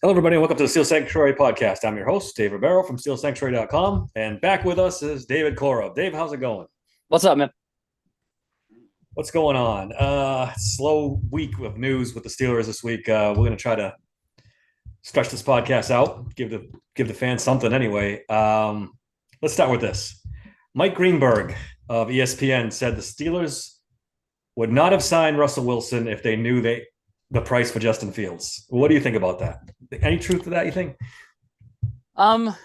Hello, everybody, and welcome to the Steel Sanctuary podcast. I'm your host, Dave Ribeiro from SteelSanctuary.com, and back with us is David Cora. Dave, how's it going? What's up, man? What's going on? Slow week of news with the Steelers this week. We're going to try to stretch this podcast out, give the fans something anyway. Let's start with this. Mike Greenberg of ESPN said the Steelers would not have signed Russell Wilson if they knew the price for Justin Fields. What do you think about that? Any truth to that, you think? Um,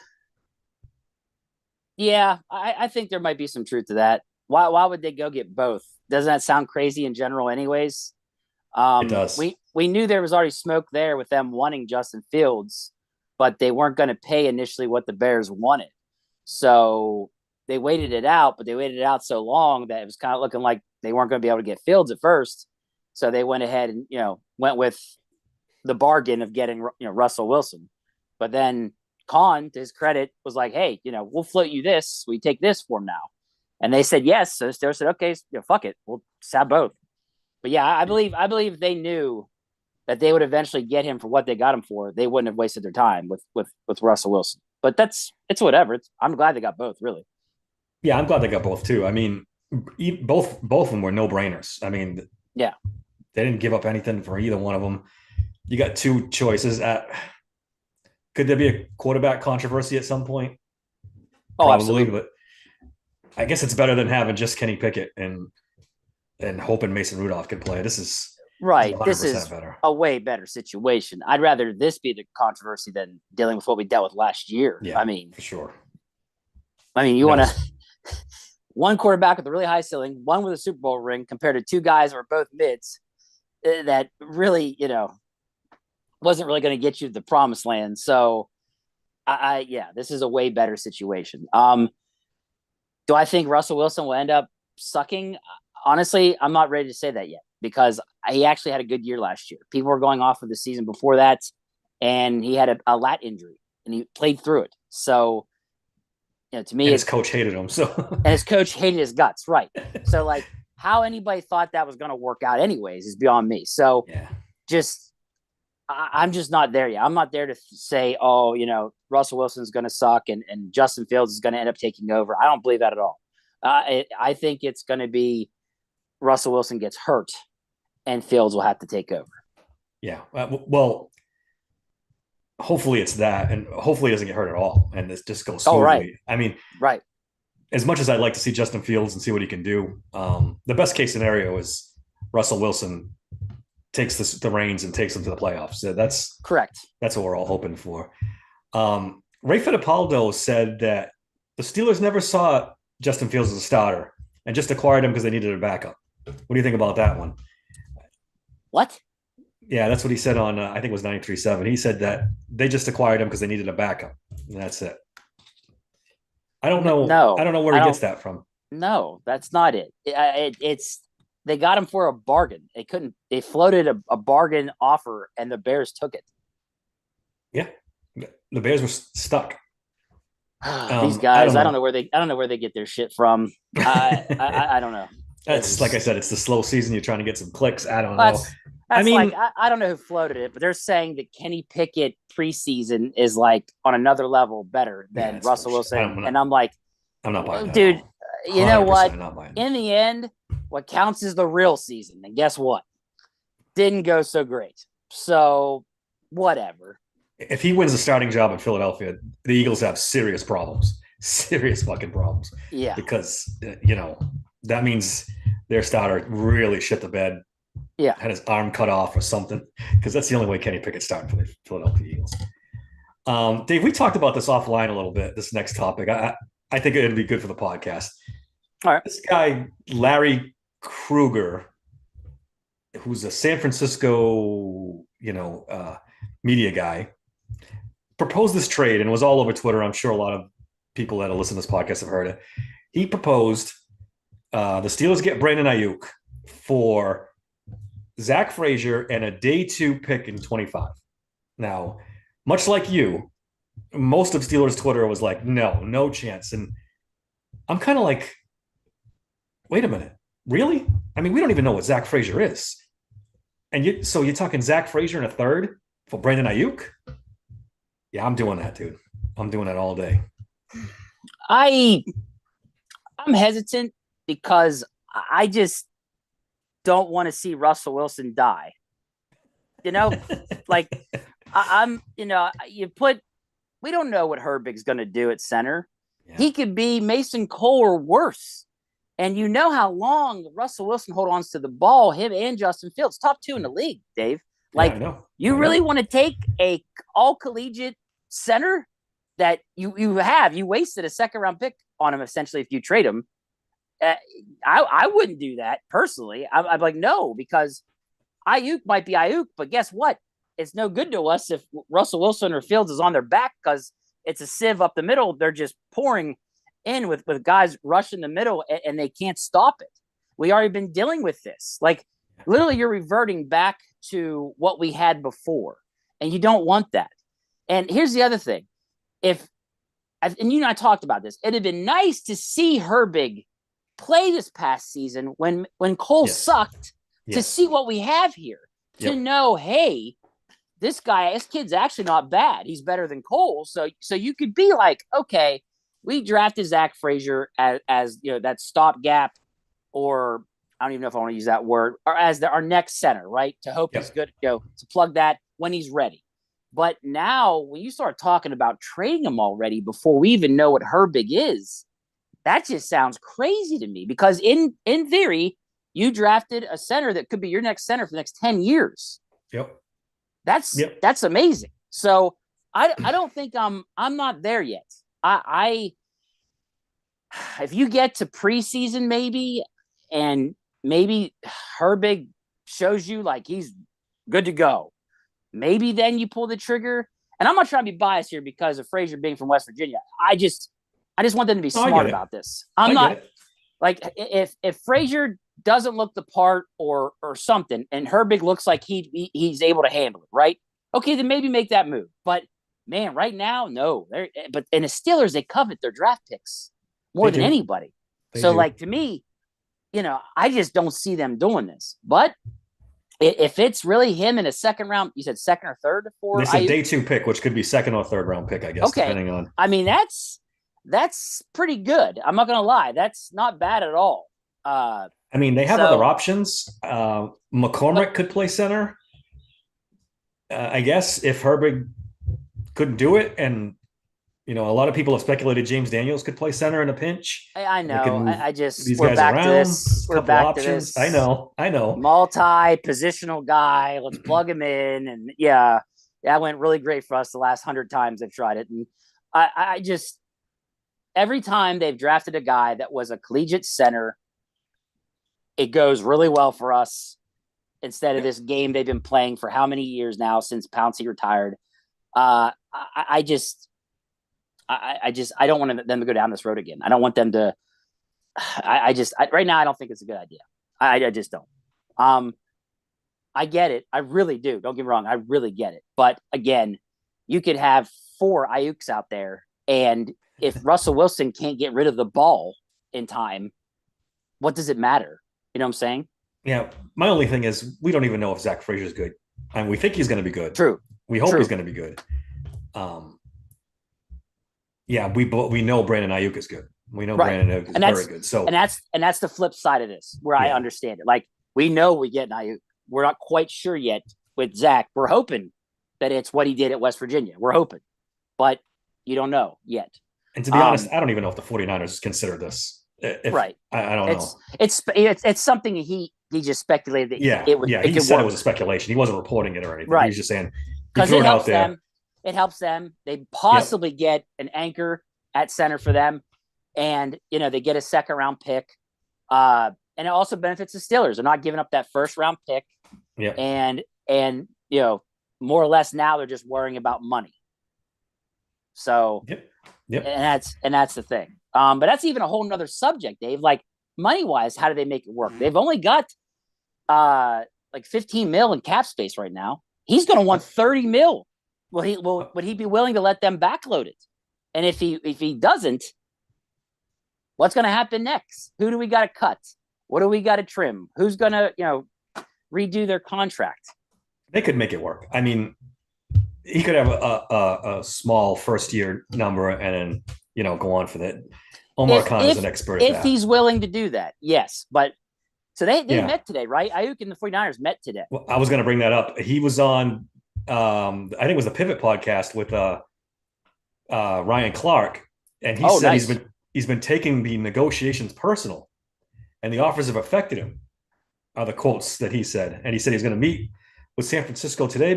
yeah, I think there might be some truth to that. Why would they go get both? Doesn't that sound crazy in general, anyways? It does. We knew there was already smoke there with them wanting Justin Fields, but they weren't going to pay initially what the Bears wanted. So they waited it out, but they waited it out so long that it was kind of looking like they weren't going to be able to get Fields at first. So they went ahead and went with the bargain of getting Russell Wilson. But then Khan, to his credit, was like, "Hey, we'll float you this. We take this for him now." And they said yes. So Steelers said, "Okay, fuck it, we'll have both." But yeah, I believe they knew that they would eventually get him for what they got him for. They wouldn't have wasted their time with Russell Wilson. But it's whatever. I'm glad they got both. Really. Yeah, I'm glad they got both too. I mean, both of them were no brainers. I mean, Yeah. they didn't give up anything for either one of them. You got two choices. Could there be a quarterback controversy at some point? Oh, Probably, absolutely. but I guess it's better than having just Kenny Pickett and hoping Mason Rudolph can play. This is Right. This 100% is better. a way better situation. I'd rather this be the controversy than dealing with what we dealt with last year. Yeah, for sure. You want No, to one quarterback with a really high ceiling, one with a Super Bowl ring, compared to two guys who are both mids that really, wasn't really going to get you to the promised land. So, yeah, this is a way better situation. Do I think Russell Wilson will end up sucking? Honestly, I'm not ready to say that yet because he actually had a good year last year. People were going off of the season before that, and he had a lat injury, and he played through it. So, to me, and his coach hated him. So and his coach hated his guts, right? So, like, how anybody thought that was going to work out, anyways, is beyond me. So, yeah, just I'm just not there yet. I'm not there to say, oh, Russell Wilson's going to suck and Justin Fields is going to end up taking over. I don't believe that at all. I think it's going to be Russell Wilson gets hurt and Fields will have to take over. yeah. Well, hopefully it's that, and hopefully he doesn't get hurt at all, and this just goes Oh, right. smoothly. I mean, Right. as much as I'd like to see Justin Fields and see what he can do, the best case scenario is Russell Wilson takes the reins and takes them to the playoffs. So Correct. that's what we're all hoping for. Ray Fittipaldo said that the Steelers never saw Justin Fields as a starter and just acquired him because they needed a backup. What do you think about that one? What? Yeah, that's what he said on I think it was 93.7. He said that they just acquired him because they needed a backup. And that's it. I don't know. I No, don't know where I he gets don't. that from. No, that's not it. It's they got him for a bargain. They couldn't. They floated a bargain offer, and the Bears took it. Yeah, the Bears were stuck. These I guys, don't know. I don't know where they get their shit from. I don't know. That's like I said. It's the slow season. You're trying to get some clicks. I don't know. That's I that's like mean, I don't know who floated it, but they're saying that Kenny Pickett preseason is like on another level better yeah, than it's Russell bullshit. Wilson, and I'm like, I'm not buying well, that at dude, all. you know what? 100% not buying it. In the end, what counts is the real season, and guess what? Didn't go so great. So whatever. If he wins the starting job in Philadelphia, the Eagles have serious problems, serious fucking problems, Yeah, because that means their starter really shit the bed, yeah. had his arm cut off or something, because that's the only way Kenny Pickett's starting for the Philadelphia Eagles. Dave, we talked about this offline a little bit. This next topic, I think it'd be good for the podcast. All right. This guy Larry Kruger, who's a San Francisco, media guy, proposed this trade and was all over Twitter. I'm sure a lot of people that listen to this podcast have heard it. He proposed the Steelers get Brandon Ayuk for Zach Frazier and a day 2 pick in 25. Now, much like you, most of Steelers Twitter was like, no chance. And I'm kind of like, wait a minute, really? I mean, we don't even know what Zach Frazier is. So you're talking Zach Frazier in a third for Brandon Ayuk? Yeah, I'm doing that, dude. I'm doing that all day. I I'm hesitant because I just don't want to see Russell Wilson die. You know, like I'm, you put, we don't know what Herbig's going to do at center. Yeah, He could be Mason Cole or worse. And you know how long Russell Wilson hold on to the ball, him and Justin Fields, top two in the league, Dave. yeah, I Like, know, you I really know. want to take a all collegiate center that you wasted a second round pick on him essentially if you trade him. Uh, I wouldn't do that personally. I'm like, no, because Ayuk might be Ayuk, but guess what? It's no good to us if Russell Wilson or Fields is on their back because it's a sieve up the middle. They're just pouring in with guys rushing the middle and they can't stop it. We already been dealing with this. Like literally, you're reverting back to what we had before, and you don't want that. And here's the other thing: if and you and I talked about this, it'd have been nice to see Herbig play this past season when Cole Yes, sucked to yes, see what we have here. To yep. know, hey, this kid's actually not bad. He's better than Cole. So you could be like, okay, we drafted Zach Frazier as that stopgap, or I don't even know if I want to use that word, or as our next center, right? To hope he's Yep. good, to plug that when he's ready. But now when you start talking about trading him already before we even know what Herbig is, that just sounds crazy to me because in theory, you drafted a center that could be your next center for the next 10 years. Yep. That's Yep. that's amazing. So I don't think I'm not there yet. I if you get to preseason maybe and maybe Herbig shows you like he's good to go, maybe then you pull the trigger. And I'm not trying to be biased here because of Frazier being from West Virginia. I just want them to be Oh, I smart get it. about this. I'm I get not it. like if Frazier doesn't look the part or something, and Herbig looks like he's able to handle it, right? Okay, then maybe make that move. But man, right now, no. But and the Steelers they covet their draft picks more They than do. anybody. They So do. like to me, I just don't see them doing this. But if it's really him in a second round, you said second or third They for said Ayuk. day two pick, which could be second or third round pick, I guess, Okay, depending on. I mean that's pretty good. I'm not gonna lie, that's not bad at all. I mean, they have other So, options. but McCormick could play center. I guess if Herbig couldn't do it, and a lot of people have speculated James Daniels could play center in a pinch. I They could know. move I just these guys around. A we're couple back to options. I this know. I know. multi positional guy. Let's plug him in, and yeah, that went really great for us the last 100 times they've tried it. And I just every time they've drafted a guy that was a collegiate center, it goes really well for us. Instead of Yep. this game they've been playing for how many years now since Pouncey retired, I just I don't want them to go down this road again. I don't want them to. Right now I don't think it's a good idea. I just don't. Um, I get it. I really do. Don't get me wrong. I really get it. But again, you could have four Ayuks out there, and if Russell Wilson can't get rid of the ball in time, what does it matter? You know what I'm saying? Yeah. My only thing is we don't even know if Zach Frazier's good, and we think he's going to be good. True. We hope he's True. going to be good. Um, yeah, we know Brandon Ayuk is good. We know Right. Brandon Ayuk is And very that's good. So and that's the flip side of this, where I yeah, understand it. Like we know we get Ayuk. We're not quite sure yet with Zach. We're hoping that it's what he did at West Virginia. We're hoping, but you don't know yet. and to be honest, Um, I don't even know if the 49ers consider this. If right. I don't It's know. it's something he just speculated that Yeah, yeah. it He could said it work. was a speculation. He wasn't reporting it or anything. He Right. was just saying he Because threw it it out helps there. them. It helps them. They Yep. possibly get an anchor at center for them, and they get a second round pick. And it also benefits the Steelers. They're not giving up that first round pick, Yep. and more or less now they're just worrying about money. So Yep. Yep. and that's the thing. But that's even a whole nother subject, Dave. Like money wise, how do they make it work? They've only got like 15 mil in cap space right now. He's going to want 30 mil. Would he be willing to let them backload it? And if he doesn't, what's going to happen next? Who do we got to cut? What do we got to trim? Who's going to redo their contract? They could make it work. I mean, he could have a small first year number and then go on for that. Omar If Khan is an expert at if that. he's willing to do that, yes. But so they Yeah. met today, right? Ayuk and the 49ers met today. Well, I was going to bring that up. He was on, I think it was the Pivot podcast with Ryan Clark, and he Oh, said nice. he's been taking the negotiations personal, and the offers have affected him. Are the quotes that he said, and he said he's going to meet with San Francisco today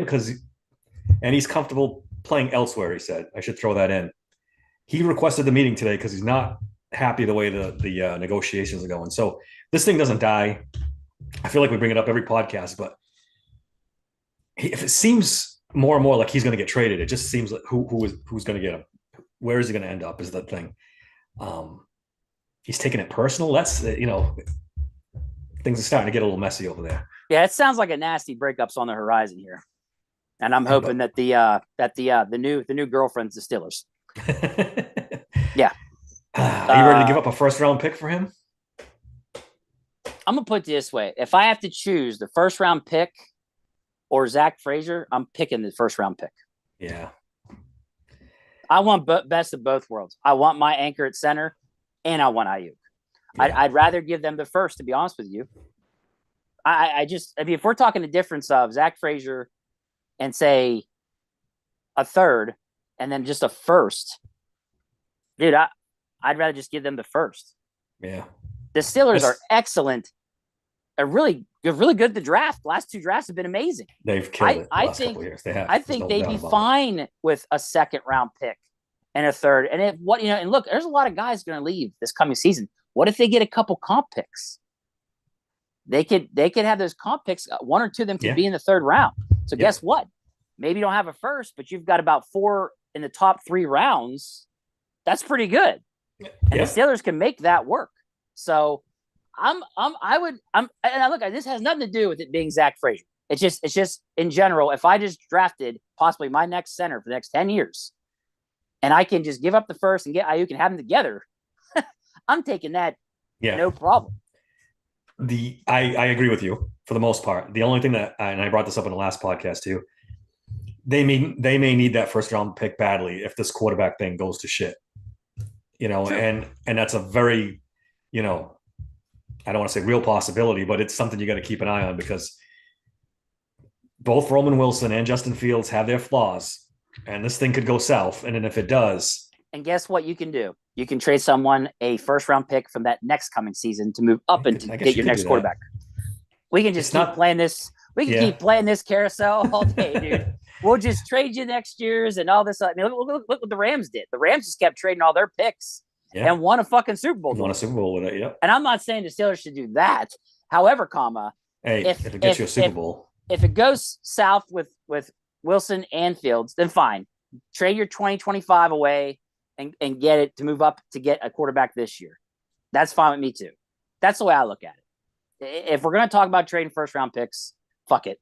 and he's comfortable playing elsewhere. He said I should throw that in. He requested the meeting today because he's not happy the way the negotiations are going. So this thing doesn't die. I feel like we bring it up every podcast, but if it seems more and more like he's going to get traded, it just seems like who's going to get him? Where is he going to end up? Is the thing. He's taking it personal. That's things are starting to get a little messy over there. Yeah, it sounds like a nasty breakup's on the horizon here, and I'm hoping that the new girlfriend's the Steelers. Yeah. Are you ready to give up a first round pick for him? I'm gonna put it this way: if I have to choose the first round pick or Zach Frazier, I'm picking the first round pick. Yeah. I want best of both worlds. I want my anchor at center, and I want Ayuk. Yeah. I'd rather give them the first, to be honest with you. I mean, if we're talking the difference of Zach Frazier and say a third, and then just a first, dude, I'd rather just give them the first. Yeah. The Steelers are excellent. Are really good at the draft. Last two drafts have been amazing. They've killed it the last couple of years. They have. I think they'd be fine with a second round pick and a third. And and look, there's a lot of guys going to leave this coming season. What if they get a couple comp picks? They could have those comp picks. One or two of them could be in the third round. So guess what? Maybe you don't have a first, but you've got about 4 in the top 3 rounds. That's pretty good. And the Steelers can make that work. So and look, this has nothing to do with it being Zach Frazier. It's just in general, if I just drafted possibly my next center for the next 10 years and I can just give up the first and get Ayuk and have them together, I'm taking that. No problem. I agree with you for the most part. The only thing that, and I brought this up in the last podcast too, they may need that first round pick badly if this quarterback thing goes to shit. True. and that's a very, I don't want to say real possibility, but it's something you got to keep an eye on because both Roman Wilson and Justin Fields have their flaws, and this thing could go south. And then if it does, and guess what you can do? You can trade someone a first round pick from that next coming season to move up and to get your next quarterback. We can just keep playing this. We can keep playing this carousel all day, dude. We'll just trade you next year's and all this. I mean, look what the Rams did. The Rams just kept trading all their picks and won a fucking Super Bowl. Won a Super Bowl with it, yeah. And I'm not saying the Steelers should do that. However, if it gets you a Super Bowl. If it goes south with Wilson and Fields, then fine. Trade your 2025 away and get it to move up to get a quarterback this year. That's fine with me too. That's the way I look at it. If we're going to talk about trading first round picks, fuck it.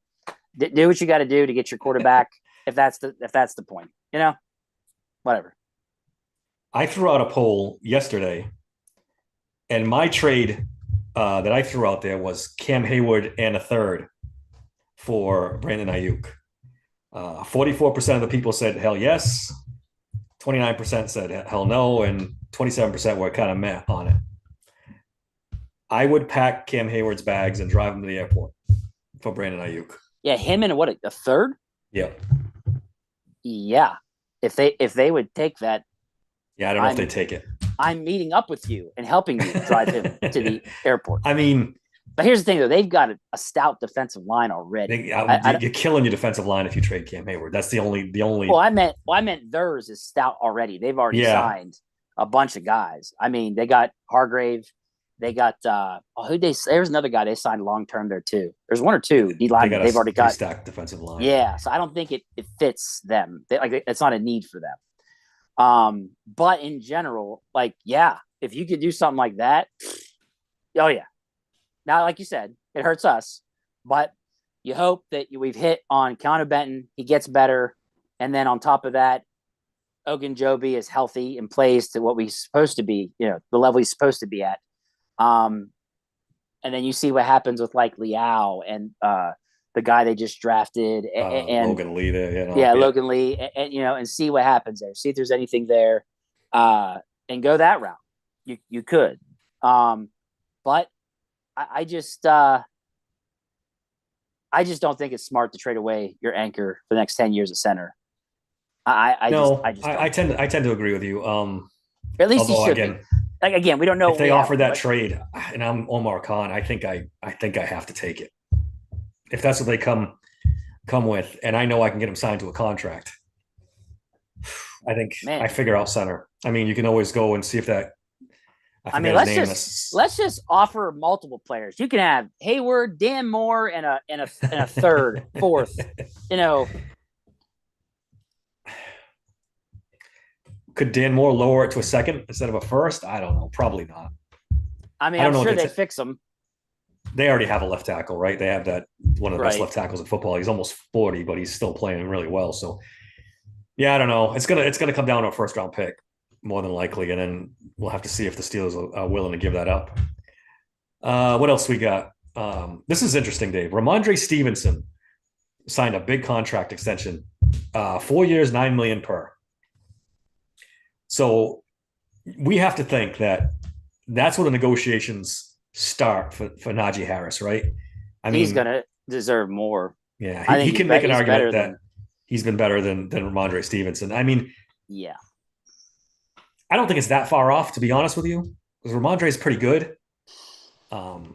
Do what you got to do to get your quarterback. if that's the point, whatever. I threw out a poll yesterday, and my trade that I threw out there was Cam Hayward and a third for Brandon Ayuk. 44% of the people said hell yes. 29% said hell no, and 27% were kind of meh on it. I would pack Cam Hayward's bags and drive him to the airport for Brandon Ayuk. Yeah, him and what, a third? Yeah. Yeah. If they would take that. Yeah, I don't know if they take it. I'm meeting up with you and helping you drive him to the airport. I mean, but here's the thing, though. They've got a stout defensive line already. You're killing your defensive line if you trade Cam Hayward. That's the only. Well, I meant theirs is stout already. They've already signed a bunch of guys. I mean, they got Hargrave. They got there's another guy they signed long term there too. There's one or two D line they've already got stacked defensive line. Yeah, so I don't think it fits them. It's not a need for them. But in general, if you could do something like that, oh yeah. Now, like you said, it hurts us, but you hope that we've hit on Keanu Benton. He gets better. And then on top of that, Ogunjobi is healthy and plays to what he's supposed to be, the level he's supposed to be at. And then you see what happens with like Liao and the guy they just drafted, and Logan Lee there, yeah, Logan Lee, and see what happens there. See if there's anything there, and go that route. You could, but I just don't think it's smart to trade away your anchor for the next 10 years at center. I tend to agree with you. At least he should again, be. Again, we don't know if they offer that trade, and I'm Omar Khan. I think I have to take it if that's what they come with, and I know I can get him signed to a contract. I think I figure out center. I mean, you can always go and see if that. Let's just offer multiple players. You can have Hayward, Dan Moore, and a third, fourth. Could Dan Moore lower it to a second instead of a first? I don't know. Probably not. I mean, I'm sure they fix him. They already have a left tackle, right? They have that one of the best left tackles in football. He's almost 40, but he's still playing really well. So, yeah, I don't know. It's gonna come down to a first round pick more than likely, and then we'll have to see if the Steelers are willing to give that up. What else we got? This is interesting, Dave. Ramondre Stevenson signed a big contract extension, 4 years, $9 million per. So we have to think that that's where the negotiations start for Najee Harris, right? I mean, he's gonna deserve more. Yeah, he can make an argument that he's been better than Ramondre Stevenson. I mean, yeah, I don't think it's that far off, to be honest with you, because Ramondre is pretty good. But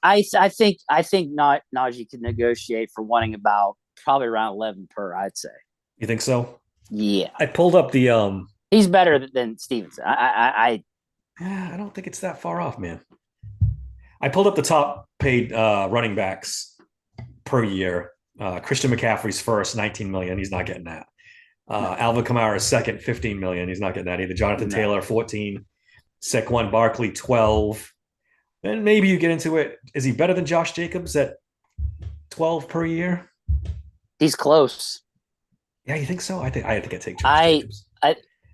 I think Najee could negotiate for wanting about probably around 11 per. I'd say. You think so? Yeah, I pulled up the. He's better than Stevenson. I don't think it's that far off, man. I pulled up the top paid running backs per year. Christian McCaffrey's first, $19 million. He's not getting that. Alvin Kamara's second, $15 million. He's not getting that either. Jonathan Taylor, 14. Saquon Barkley, 12. Then maybe you get into it. Is he better than Josh Jacobs at 12 per year? He's close. Yeah, you think so? I think I'd take Josh Jacobs.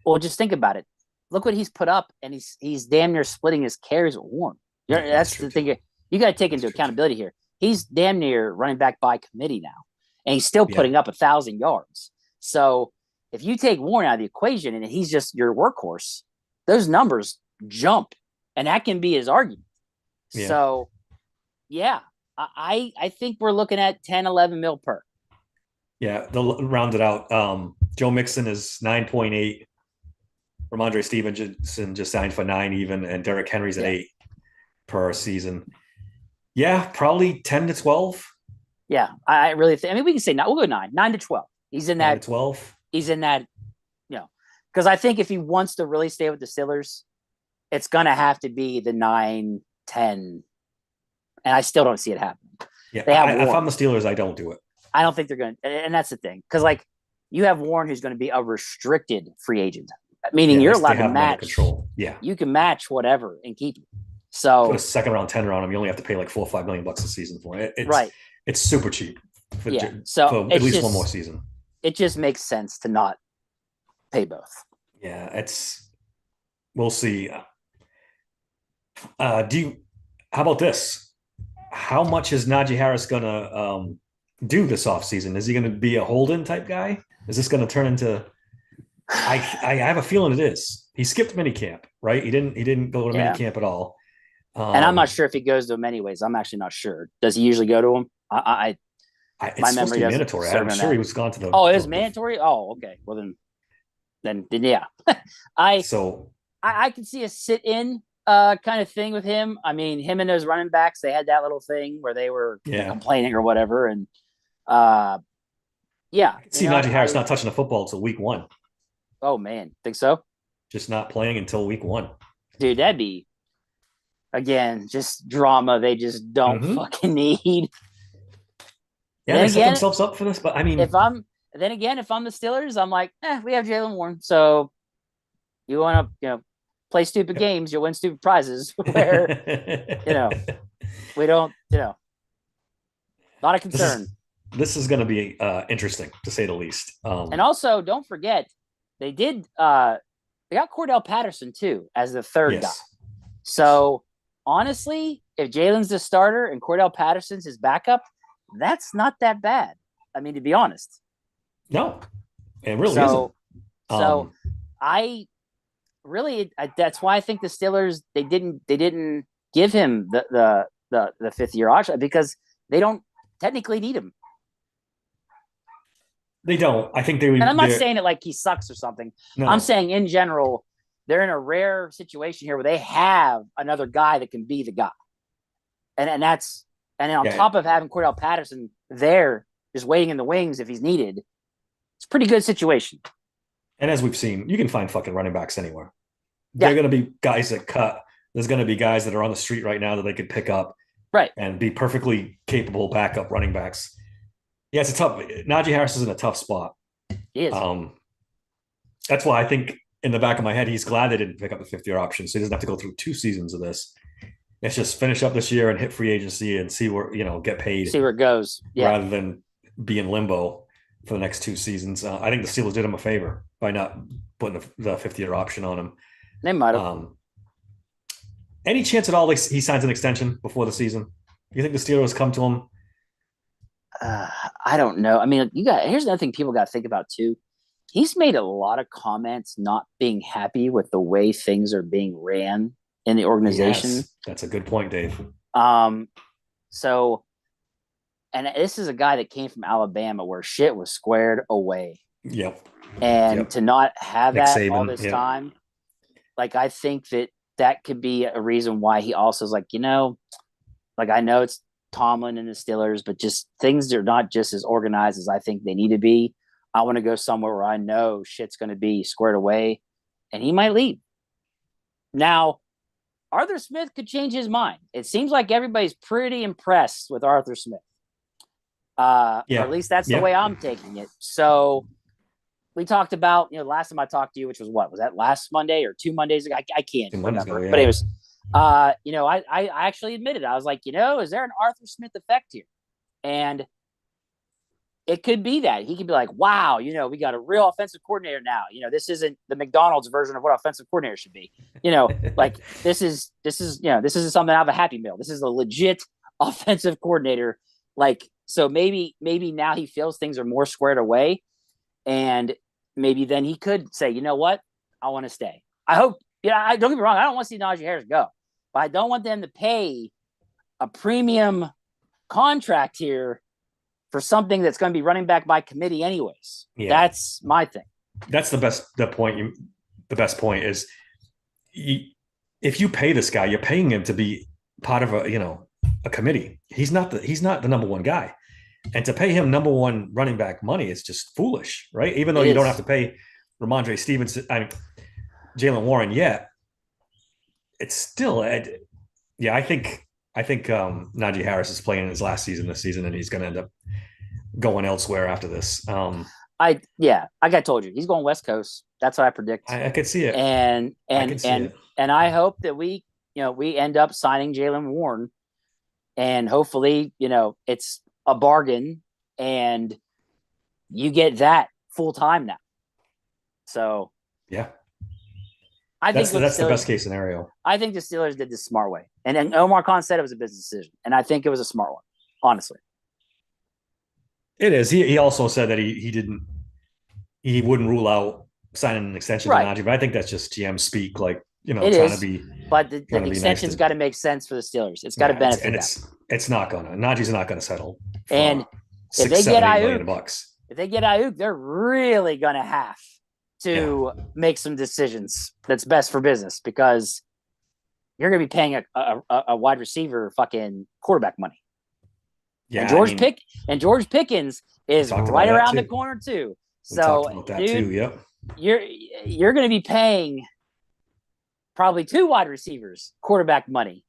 Well, just think about it. Look what he's put up, and he's damn near splitting his carries with Warren. That's the thing. You got to take into accountability here. He's damn near running back by committee now, and he's still putting up 1,000 yards. So if you take Warren out of the equation and he's just your workhorse, those numbers jump, and that can be his argument. Yeah. So, yeah, I think we're looking at 10, 11 mil per. Yeah, they'll round it out. Joe Mixon is 9.8. Ramondre Stevenson just signed for 9 even, and Derrick Henry's at 8 per season. Yeah, probably 10 to 12. Yeah, I really think. I mean, we can say we'll go 9 to 12. He's in that 12. He's in that, because I think if he wants to really stay with the Steelers, it's gonna have to be the 9, 10, and I still don't see it happening. Yeah, if I'm the Steelers, I don't do it. I don't think they're going to, and that's the thing, because you have Warren, who's going to be a restricted free agent, meaning you're allowed to match. Control. Yeah, you can match whatever and keep it. So put a second round tender on him. You only have to pay like $4 or $5 million a season for it. It's super cheap. For at least one more season. It just makes sense to not pay both. Yeah, we'll see. How about this? How much is Najee Harris gonna do this offseason? Is he going to be a hold-in type guy? Is this going to turn into? I have a feeling it is. He skipped minicamp, right? He didn't go to minicamp at all. And I'm not sure if he goes to them anyways. I'm actually not sure. Does he usually go to them? It's supposed to be mandatory. I'm sure he was gone to the. Oh, it is mandatory. Oh, okay. Well then yeah. I can see a sit-in kind of thing with him. I mean, him and those running backs, they had that little thing where they were complaining or whatever, and yeah. I can see Najee Harris not touching the football until week 1. Oh man, think so? Just not playing until week 1. Dude, that'd be again just drama they just don't fucking need. Yeah, they set themselves up for this, but I mean, if I'm the Steelers, I'm like, we have Jaylen Warren, so you want to, play stupid games, you'll win stupid prizes. Where we don't, not a concern. This is going to be interesting to say the least. And also, don't forget, they did. They got Cordell Patterson too as the third guy. So honestly, if Jalen's the starter and Cordell Patterson's his backup, that's not that bad. I mean, to be honest. No, it really isn't. So, so Um, I really that's why I think the Steelers they didn't give him the 5th year option because they don't technically need him. they don't. I think they And I'm would. not They're saying it like he sucks or something. I'm no. saying in general, they're in a rare situation here where they have another guy that can be the guy. And that's and then on Yeah, top of having Cordell Patterson there just waiting in the wings if he's needed, it's a pretty good situation. and as we've seen, you can find fucking running backs anywhere. Yeah, They're going to be guys that cut. There's going to be guys that are on the street right now that they could pick up right. and be perfectly capable backup running backs. Yeah, it's a tough. Najee Harris is in a tough spot. He is. Um, that's why I think in the back of my head, he's glad they didn't pick up the 5th year option, so he doesn't have to go through 2 seasons of this. Let's just finish up this year and hit free agency and see where get paid See where it goes. Yeah. rather than be in limbo for the next 2 seasons. I think the Steelers did him a favor by not putting the 5th year option on him. They might have. Any chance at all he signs an extension before the season? You think the Steelers come to him? I don't know. I mean, here's another thing people got to think about too. He's made a lot of comments not being happy with the way things are being ran in the organization. Yes, that's a good point, Dave. So, and this is a guy that came from Alabama where shit was squared away. Yep. And to not have Nick that Saban, all this time, like I think that could be a reason why he also is like, like I know it's Tomlin and the Steelers, but just things are not just as organized as I think they need to be. I want to go somewhere where I know shit's going to be squared away, and he might leave. Now, Arthur Smith could change his mind. It seems like everybody's pretty impressed with Arthur Smith. Or at least that's the way I'm taking it. So we talked about, last time I talked to you, which was what? Was that last Monday or 2 Mondays ago? I can't remember. But it was, I actually admitted, I was like, is there an Arthur Smith effect here? And it could be that. He could be like, wow, we got a real offensive coordinator now. This isn't the McDonald's version of what offensive coordinator should be. Like this is something out of a Happy Meal. This is a legit offensive coordinator. Like, so maybe now he feels things are more squared away. And maybe then he could say, you know what? I want to stay. I hope, don't get me wrong. I don't want to see Najee Harris go, but I don't want them to pay a premium contract here for something that's going to be running back by committee anyways. Yeah. That's my thing. That's the best point is if you pay this guy, you're paying him to be part of a committee. He's not the number one guy. And to pay him number one running back money is just foolish, right? Even though you don't have to pay Ramondre Stevenson, Jaylen Warren yet, it's still, I think Najee Harris is playing his last season this season, and he's going to end up going elsewhere after this. Like I told you, he's going West Coast. That's what I predict. I could see it, and I hope that we end up signing Jaylen Warren, and hopefully, it's a bargain, and you get that full time now. So I think that's the best case scenario. I think the Steelers did this smart way, and Omar Khan said it was a business decision, and I think it was a smart one, honestly. It is. He also said that he wouldn't rule out signing an extension to Najee, but I think that's just GM speak, like trying to be. But the extension's got to make sense for the Steelers. It's got to benefit them. It's not gonna. Najee's not gonna settle. And if they get Ayuk, they're really gonna have to make some decisions that's best for business, because you're gonna be paying a wide receiver fucking quarterback money. Yeah, and George Pickens is right around the corner too. So, dude, you're going to be paying probably 2 wide receivers quarterback money,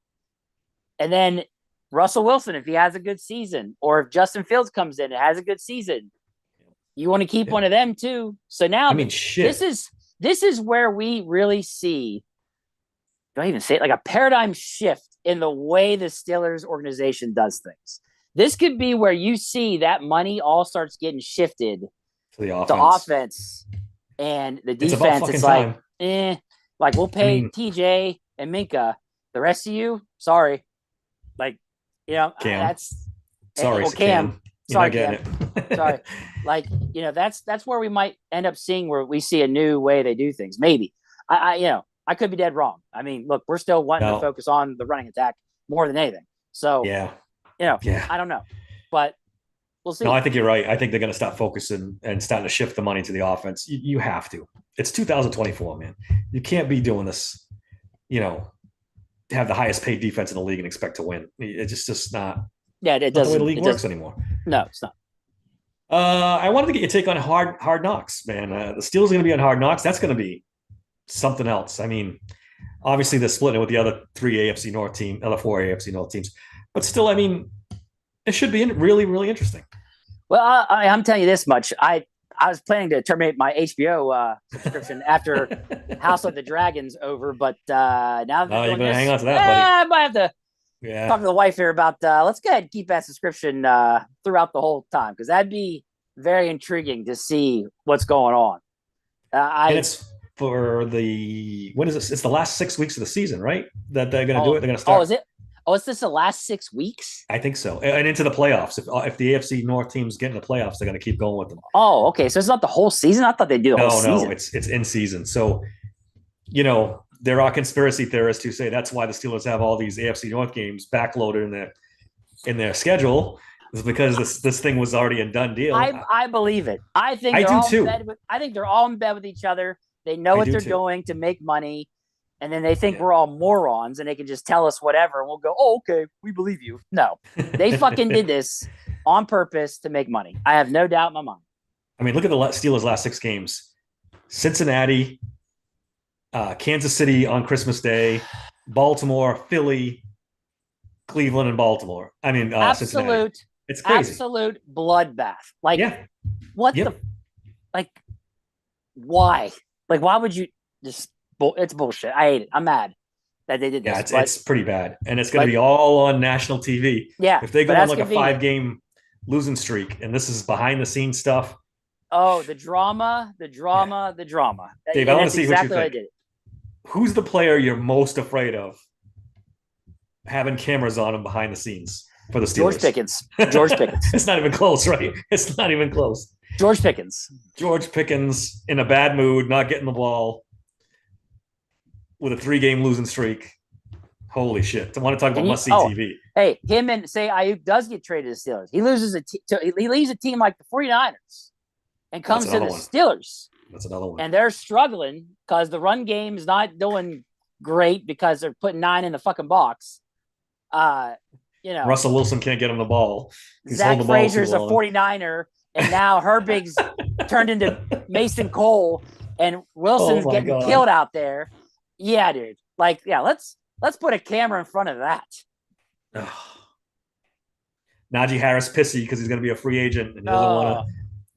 and then Russell Wilson if he has a good season, or if Justin Fields comes in and has a good season, you want to keep one of them too. So now, this is where we really see. Don't even say it, like a paradigm shift in the way the Steelers organization does things. This could be where you see that money all starts getting shifted to the offense and the defense. It's like, like we'll pay TJ and Minka. The rest of you, sorry. Like, that's Sorry, Well, Cam, Cam. You're sorry, not getting Cam. it. Sorry. Like, that's where we might end up seeing where we see a new way they do things. Maybe. I could be dead wrong. I mean, look, we're still wanting to No. focus on the running attack more than anything. So, Yeah. Yeah. I don't know. But we'll see. No, I think you're right. I think they're going to stop focusing and starting to shift the money to the offense. You have to. It's 2024, man. You can't be doing this, have the highest paid defense in the league and expect to win. It's just not, Yeah, it not doesn't. the way the league works anymore. No, it's not. I wanted to get your take on hard knocks, man. The Steelers are going to be on hard knocks. That's going to be something else. I mean, obviously they're splitting it with the other other four AFC North teams, but still, I mean, it should be really, really interesting. Well, I'm telling you this much. I was planning to terminate my HBO subscription after House of the Dragon's over, but now that you're going to hang on to that, buddy. I might have to talk to the wife here about let's go ahead and keep that subscription throughout the whole time, because that'd be very intriguing to see what's going on. And it's for when is this? It's the last 6 weeks of the season, right? That they're going to do it. They're going to start. Oh, is it? Oh, is this the last 6 weeks? I think so. And into the playoffs. If the AFC North teams get in the playoffs, they're going to keep going with them. Oh, okay. So it's not the whole season? I thought they do the whole season. No, it's in season. So, there are conspiracy theorists who say that's why the Steelers have all these AFC North games backloaded in their schedule, is because this thing was already a done deal. I believe it. I think I do too. I think they're all in bed with each other. They know what they're doing to make money. And then they think we're all morons and they can just tell us whatever. And we'll go, oh, okay, we believe you. No, they fucking did this on purpose to make money. I have no doubt in my mind. I mean, look at the Steelers' last 6 games. Cincinnati, Kansas City on Christmas Day, Baltimore, Philly, Cleveland, and Baltimore. I mean, Cincinnati. It's crazy. Absolute bloodbath. Like, what the? Like, why? Like, why would you just... It's bullshit. I hate it. I'm mad that they did this. Yeah, it's pretty bad. And it's going to be all on national TV. Yeah. If they go on like a 5-game losing streak, and this is behind the scenes stuff. Oh, the drama. Dave, I want to see what you think. Who's the player you're most afraid of having cameras on him behind the scenes for the Steelers? George Pickens. It's not even close, right? It's not even close. George Pickens in a bad mood, not getting the ball, with a 3-game losing streak. Holy shit. I want to talk about must-see TV. Hey, him and say Ayuk does get traded to the Steelers. He loses he leaves a team like the 49ers and comes to the Steelers. That's another one. And they're struggling because the run game is not doing great because they're putting 9 in the fucking box. Russell Wilson can't get him the ball. Zach Frazier's a 49er, and now Herbig's turned into Mason Cole, and Wilson's getting killed out there. Yeah, dude. Like, yeah, let's put a camera in front of that. Najee Harris pissy because he's going to be a free agent and he doesn't want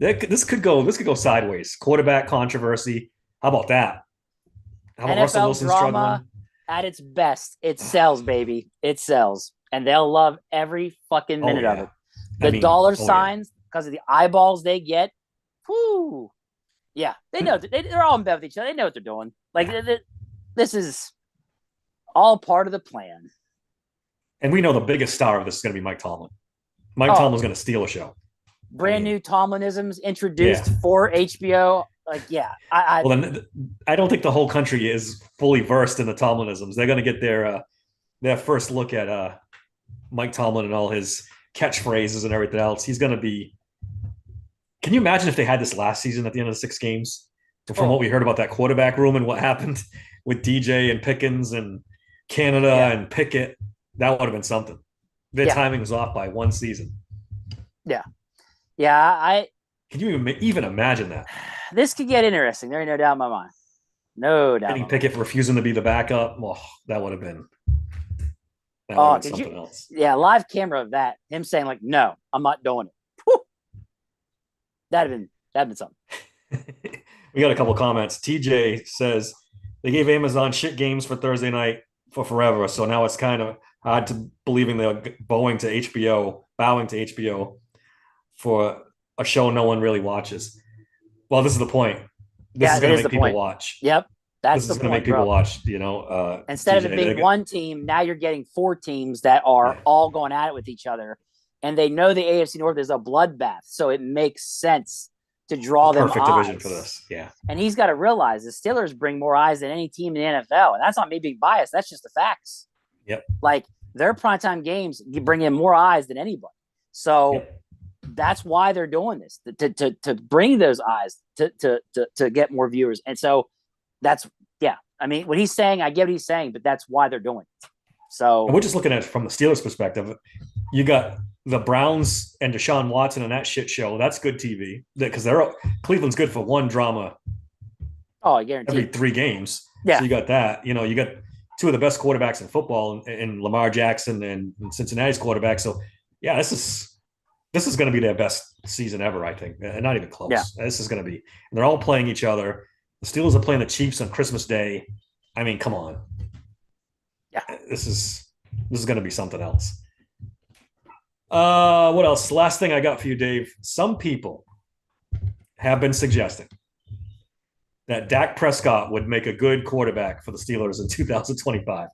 to. This could go sideways. Quarterback controversy. How about that? How about NFL Russell Wilson drama struggling? At its best, it sells, baby. It sells, and they'll love every fucking minute of it. The dollar signs because of the eyeballs they get. Whoo! Yeah, they know. They're all in bed with each other. They know what they're doing. Like. This is all part of the plan. And we know the biggest star of this is going to be Mike Tomlin. Tomlin's going to steal a show. Brand new Tomlinisms introduced for HBO. Like, I don't think the whole country is fully versed in the Tomlinisms. They're going to get their first look at Mike Tomlin and all his catchphrases and everything else. He's going to be. Can you imagine if they had this last season at the end of the 6 games? From what we heard about that quarterback room and what happened with DJ and Pickens and Canada and Pickett, that would have been something. Their timing was off by 1 season. Yeah. Yeah. Can you even imagine that? This could get interesting. There ain't no doubt in my mind. No doubt. Getting Pickett refusing to be the backup. Well, that would have been. Something else. Yeah, live camera of that. Him saying like, "No, I'm not doing it." Whew. That'd have been something. We got a couple comments. TJ says they gave Amazon shit games for Thursday night for forever, so now it's kind of hard to believing they're bowing to HBO for a show no one really watches. Well, this is the point. This is going to make people watch. Yep, this is going to make people watch. Instead of it being one team, now you're getting 4 teams that are all going at it with each other, and they know the AFC North is a bloodbath, so it makes sense to draw them Perfect eyes. division for this. Yeah. And he's got to realize the Steelers bring more eyes than any team in the NFL. And that's not me being biased. That's just the facts. Yep. Like their primetime games bring in more eyes than anybody. So that's why they're doing this, to bring those eyes to get more viewers. And so that's, yeah. I mean, what he's saying, I get what he's saying, but that's why they're doing it. So and we're just looking at it from the Steelers perspective. You got the Browns and Deshaun Watson and that shit show. That's good TV because Cleveland's good for one drama. Oh, I guarantee every 3 games. Yeah. So you got that. You got 2 of the best quarterbacks in football in Lamar Jackson and Cincinnati's quarterback. So yeah, this is going to be their best season ever, I think. And not even close. Yeah. This is going to be. And they're all playing each other. The Steelers are playing the Chiefs on Christmas Day. I mean, come on. Yeah. This is going to be something else. What else? Last thing I got for you, Dave. Some people have been suggesting that Dak Prescott would make a good quarterback for the Steelers in 2025.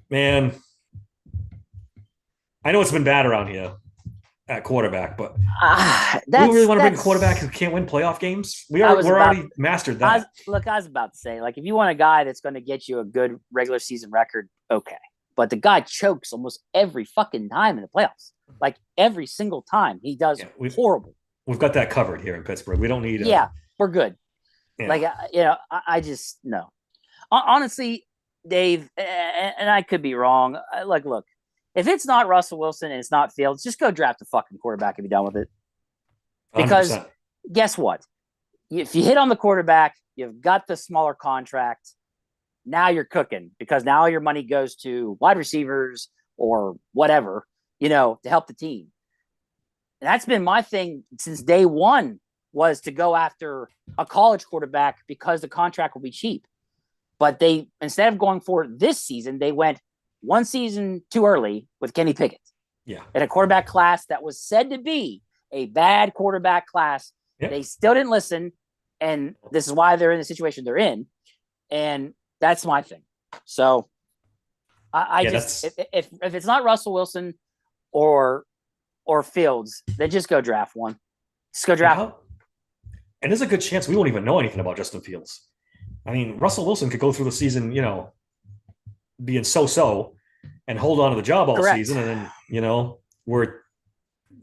Man, I know it's been bad around here at quarterback, but we really want to bring a quarterback who can't win playoff games? We're already mastered that. I was about to say, like, if you want a guy that's going to get you a good regular season record, okay. But the guy chokes almost every fucking time in the playoffs. Like, every single time he does horrible. We've got that covered here in Pittsburgh. We don't need we're good. Yeah. Like, I just, no. Honestly, Dave, and I could be wrong. Like, look, if it's not Russell Wilson and it's not Fields, just go draft a fucking quarterback and be done with it. Because 100%. Guess what? If you hit on the quarterback, you've got the smaller contract. Now you're cooking because now your money goes to wide receivers or whatever, to help the team. And that's been my thing since day one, was to go after a college quarterback because the contract will be cheap. But they, instead of going for this season, they went one season too early with Kenny Pickett. Yeah. In a quarterback class that was said to be a bad quarterback class. Yep. They still didn't listen. And this is why they're in the situation they're in. And that's my thing. So I just, if it's not Russell Wilson or Fields, then just go draft one. Just go draft one. And there's a good chance we won't even know anything about Justin Fields. I mean, Russell Wilson could go through the season, being so-so and hold on to the job all season. And then, we're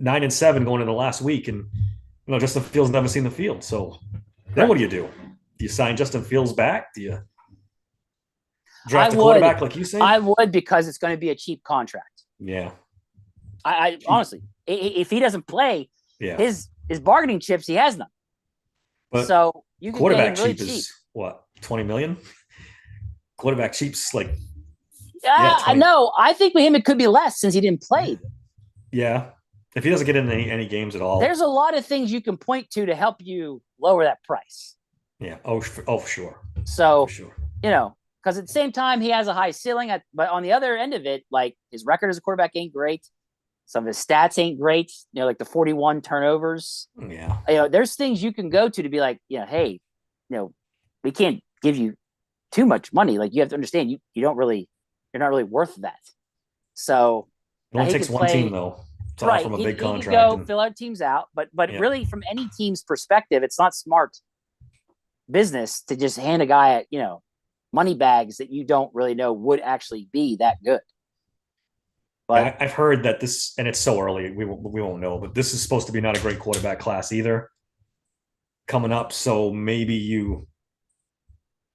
9-7 going into the last week. And, Justin Fields never seen the field. So then what do? Do you sign Justin Fields back? Do you draft a quarterback like you say? I would, because it's going to be a cheap contract. Yeah. I honestly, if he doesn't play, his bargaining chips, he has none. But so you can quarterback get him really cheap is what, 20 million? Quarterback cheap's like, I know. I think with him it could be less since he didn't play. Yeah, if he doesn't get in any games at all, there's a lot of things you can point to help you lower that price. Yeah. Oh, for sure. So for sure. Because at the same time he has a high ceiling, but on the other end of it, like, his record as a quarterback ain't great. Some of his stats ain't great, like the 41 turnovers. Yeah. There's things you can go to be like, hey, we can't give you too much money. Like, you have to understand, you're not really worth that. So it only takes one team though to offer him a big contract. Go fill out teams out, but really, from any team's perspective, it's not smart business to just hand a guy money bags that you don't really know would actually be that good. But I've heard that this, and it's so early, we won't know, but this is supposed to be not a great quarterback class either coming up. So maybe you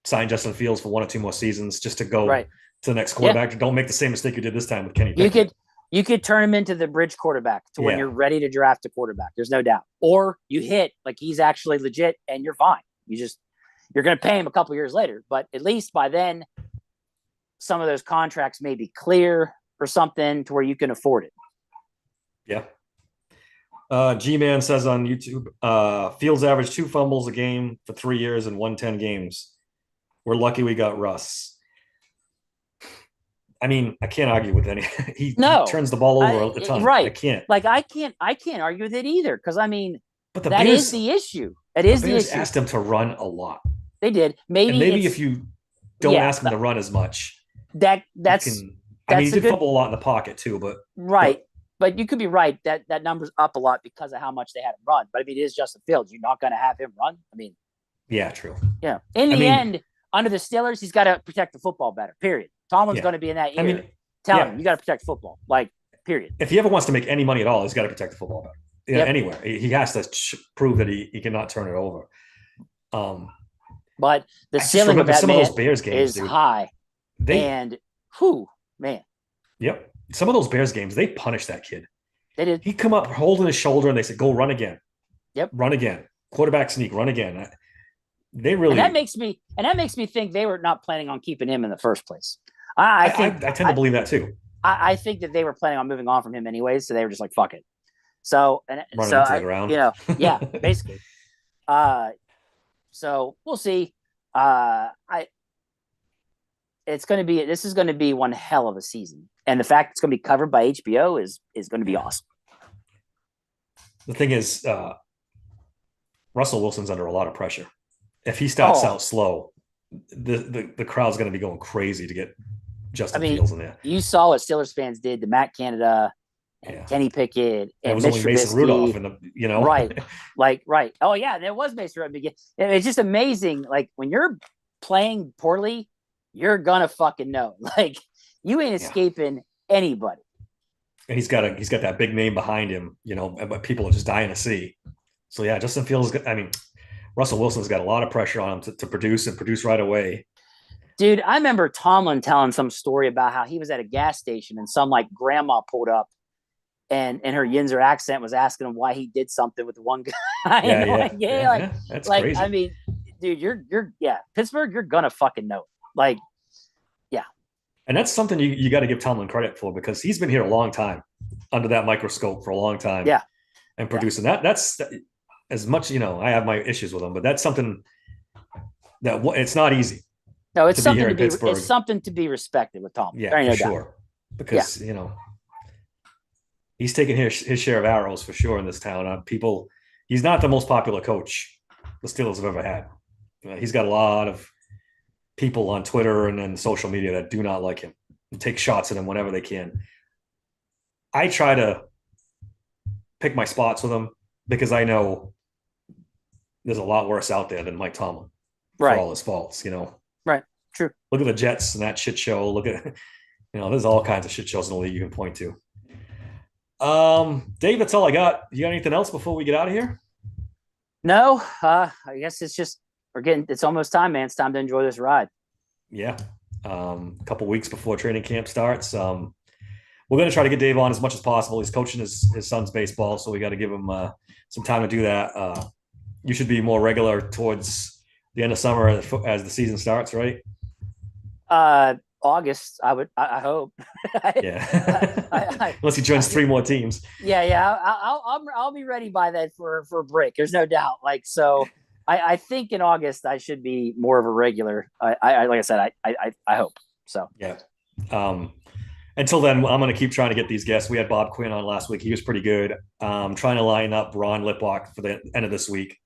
sign Justin Fields for 1 or 2 more seasons just to go to the next quarterback. Yeah. Don't make the same mistake you did this time with Kenny Pickett. You could turn him into the bridge quarterback to when you're ready to draft a quarterback. There's no doubt. Or you hit like he's actually legit and you're fine. You're going to pay him a couple years later, but at least by then, some of those contracts may be clear or something to where you can afford it. Yeah. G-Man says on YouTube, Fields averaged 2 fumbles a game for 3 years and won 10 games. We're lucky we got Russ. I mean, I can't argue with any. He turns the ball over a ton. Right. I can't. Like, I can't argue with it either. Because, I mean, but that Bears, is the issue. That is the issue. Asked him to run a lot. They did. Maybe if you don't ask him to run as much, that's he did fumble a lot in the pocket too, but right. But you could be right that that number's up a lot because of how much they had him run. But I mean, it is Justin Fields. You're not going to have him run. I mean, Yeah, true. yeah. In I the mean, end, under the Steelers, he's got to protect the football better. Period. Tomlin's yeah. going to be in that I ear mean, telling him yeah. you got to protect football. Like, period. If he ever wants to make any money at all, he's got to protect the football better. Yeah, Yep. anywhere. He has to prove that he cannot turn it over. Um, But the I just ceiling of remember that some of man those Bears games, is dude. high. They, And whew, man, yep. Some of those Bears games, they punished that kid. they did. He'd come up holding his shoulder and they said, go run again. Yep. Run again. Quarterback sneak, run again. They And really. that makes me think they were not planning on keeping him in the first place. I think I tend to believe that too. I think that they were planning on moving on from him anyways, so they were just like, fuck it. So and Running so into the ground. yeah, basically. So we'll see. This is going to be one hell of a season, and the fact it's going to be covered by HBO is going to be awesome. The thing is, Russell Wilson's under a lot of pressure. If he starts out slow, the crowd's going to be going crazy to get Justin Fields in there. You saw what Steelers fans did to Matt Canada and Kenny Pickett and it was Mitch only Mason Trubisky. Rudolph, and right. Oh yeah, there was Mason Rudolph. It's just amazing. Like when you're playing poorly, you're gonna fucking know. Like you ain't escaping anybody. And he's got that big name behind him, but people are just dying to see. So yeah, Justin Fields. I mean, Russell Wilson's got a lot of pressure on him to produce right away. Dude, I remember Tomlin telling some story about how he was at a gas station and some like grandma pulled up and her Yinzer accent was asking him why he did something with the one guy. That's crazy. I mean, dude, you're Pittsburgh, you're gonna fucking know it. Like, yeah. And that's something you got to give Tomlin credit for because he's been here a long time under that microscope for a long time. Yeah. And producing that's as much, I have my issues with him, but that's something that it's not easy. No, it's something to be it's something to be respected with Tomlin. Yeah, for sure. Because, he's taking his share of arrows for sure in this town. He's not the most popular coach the Steelers have ever had. He's got a lot of people on Twitter and then social media that do not like him and take shots at him whenever they can. I try to pick my spots with him because I know there's a lot worse out there than Mike Tomlin for all his faults, Right. True. Look at the Jets and that shit show. Look at, there's all kinds of shit shows in the league you can point to. Dave, that's all I got. You got anything else before we get out of here? No, I guess it's almost time, man. It's time to enjoy this ride. Yeah. A couple weeks before training camp starts. We're going to try to get Dave on as much as possible. He's coaching his son's baseball, so we got to give him some time to do that. You should be more regular towards the end of summer as the season starts, right? August, I hope. Yeah. Unless he joins 3 more teams. Yeah. I'll be ready by then for a break. There's no doubt. Like, so I think in August I should be more of a regular. I like I said, I hope so. Yeah. Until then, I'm going to keep trying to get these guests. We had Bob Quinn on last week. He was pretty good. Trying to line up Ron Liplock for the end of this week.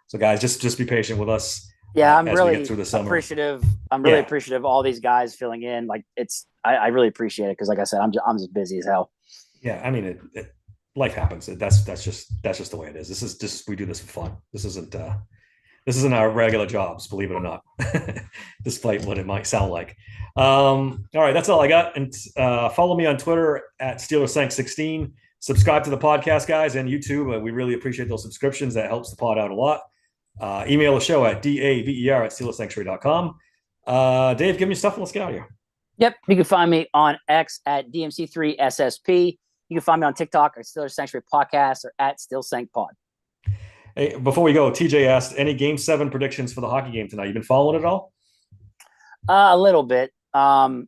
So guys, just be patient with us. Yeah, I'm really appreciative. I'm really appreciative of all these guys filling in. Like I really appreciate it because, like I said, I'm just busy as hell. Yeah, I mean, life happens. That's just the way it is. This is just we do this for fun. This isn't our regular jobs, believe it or not, despite what it might sound like. All right, that's all I got. And follow me on Twitter at SteelersThanks16. Subscribe to the podcast, guys, and YouTube. We really appreciate those subscriptions. That helps the pod out a lot. Email the show at daver@SteelersSanctuary.com. Dave, give me your stuff and let's get out of here. Yep. You can find me on X at DMC3SSP. You can find me on TikTok at Steelers Sanctuary Podcast or at SteelSancPod. Hey, before we go, TJ asked, any Game 7 predictions for the hockey game tonight? You been following it all? A little bit. I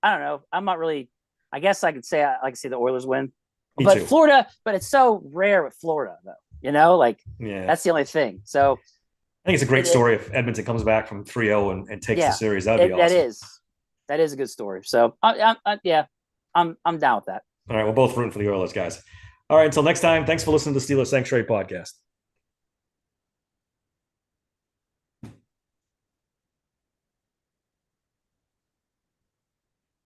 don't know. I'm not really. I guess I could say I like to see the Oilers win. Me but too. Florida, but it's so rare with Florida, though. That's the only thing. So I think it's a great story if Edmonton comes back from 3-0 and takes the series. That'd be awesome. That is a good story. So I'm down with that. All right, we're both rooting for the Oilers, guys. All right, until next time, thanks for listening to the Steelers Sanctuary Podcast.